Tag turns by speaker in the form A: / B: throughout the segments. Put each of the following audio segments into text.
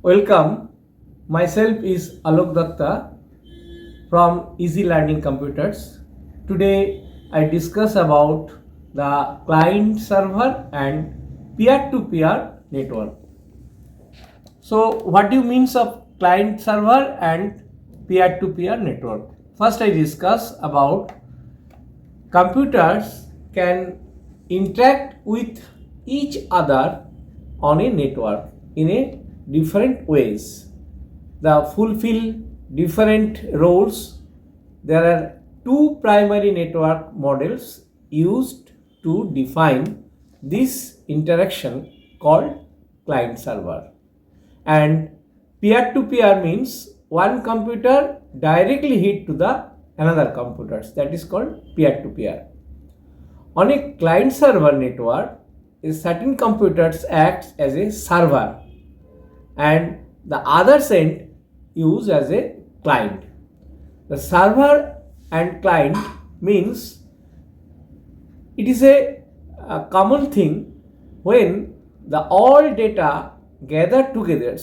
A: Welcome. Myself is Alok Datta from Easy Learning Computers. Today I discuss about the client server and peer-to-peer network. So what do you means of client server and peer-to-peer network? First I discuss about computers can interact with each other on a network in a different ways. The fulfill different roles. There are two primary network models used to define this interaction called client server. And peer to peer means one computer directly hit to the another computers, that is called peer to peer. On a client server network, a certain computers acts as a server and the other end used as a client. The server and client means it is a common thing when the all data gathered together,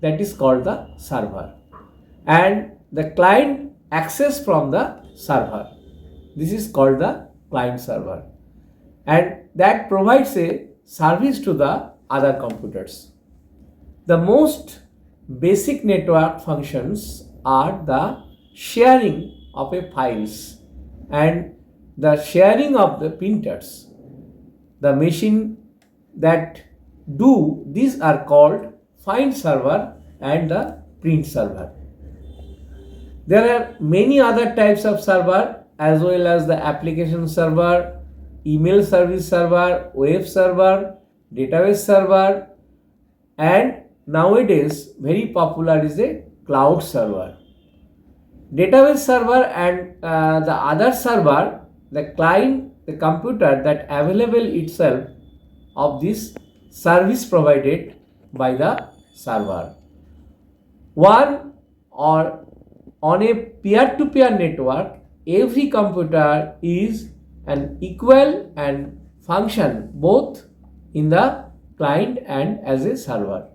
A: that is called the server, and the client access from the server, this is called the client server, and that provides a service to the other computers. The most basic network functions are the sharing of a files and the sharing of the printers. The machine that do these are called find server and the print server. There are many other types of server as well as the application server, email service server, web server, database server, and nowadays very popular is a cloud server. Database server and the other server, the client, the computer that available itself of this service provided by the server. One or on a peer-to-peer network, every computer is an equal and function both in the client and as a server.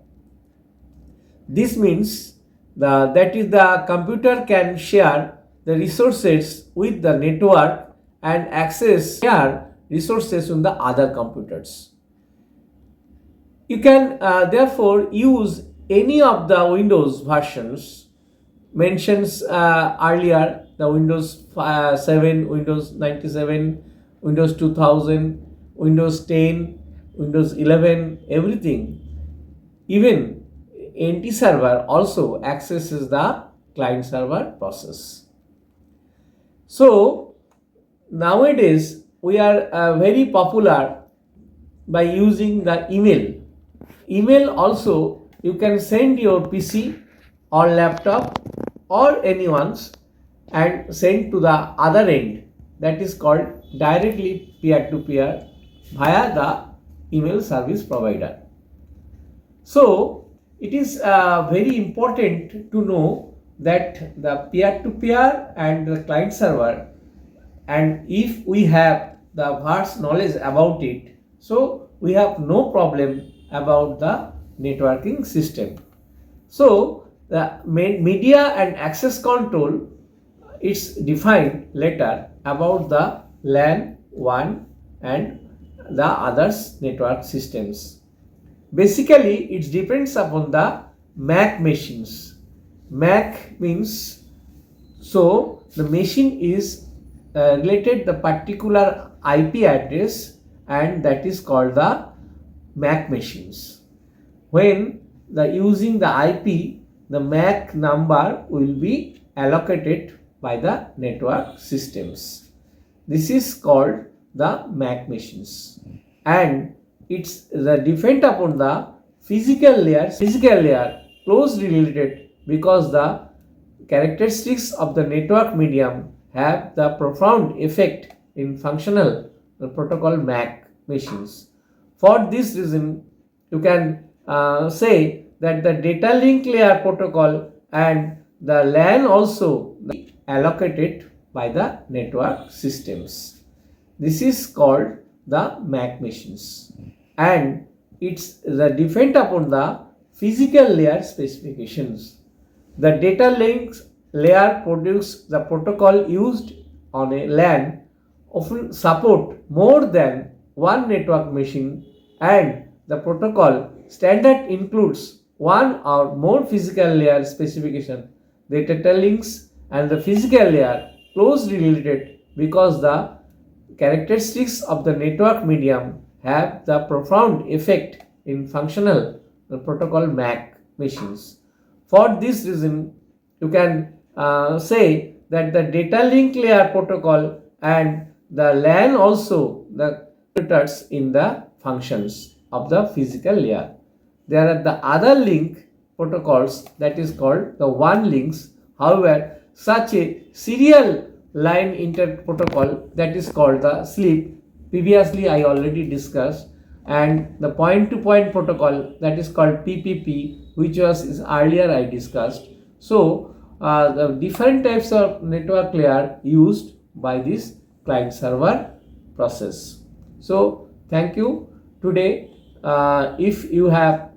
A: This means that is the computer can share the resources with the network and access share resources on the other computers. You can therefore use any of the Windows versions mentions earlier, the Windows 7, Windows 97, Windows 2000, Windows 10, Windows 11, everything. Even NT server also accesses the client server process. So nowadays we are very popular by using the email. Email also you can send your PC or laptop or anyone's and send to the other end, that is called directly peer to peer via the email service provider. So it is very important to know that the peer to peer and the client server, and if we have the vast knowledge about it, so we have no problem about the networking system. So the media and access control is defined later about the LAN 1 and the others network systems. Basically it depends upon the MAC machines. MAC means, so the machine is related the particular IP address, and that is called the MAC machines. When the using the IP, the MAC number will be allocated by the network systems. This is called the MAC machines, and it's the depend upon the physical layer closely related, because the characteristics of the network medium have the profound effect in functional the protocol MAC machines. For this reason, you can say that the data link layer protocol and the LAN also allocated by the network systems. This is called the MAC machines, and it's the depend upon the physical layer specifications. The data links layer produces the protocol used on a LAN often support more than one network machine, and the protocol standard includes one or more physical layer specification. The data links and the physical layer closely related because the characteristics of the network medium have the profound effect in functional protocol MAC machines. For this reason, you can say that the data link layer protocol and the LAN also the contributors in the functions of the physical layer. There are the other link protocols that is called the WAN links. However, such a serial line inter protocol that is called the SLIP, previously I already discussed, and the point-to-point protocol that is called PPP, which was earlier I discussed. So the different types of network layer used by this client server process. So thank you. Today, if you have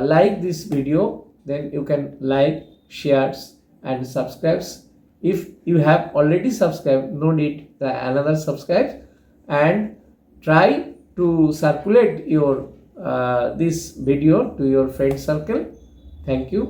A: liked this video, then you can like, shares and subscribes. If you have already subscribed, no need the another subscribe, and try to circulate your this video to your friend circle. Thank you.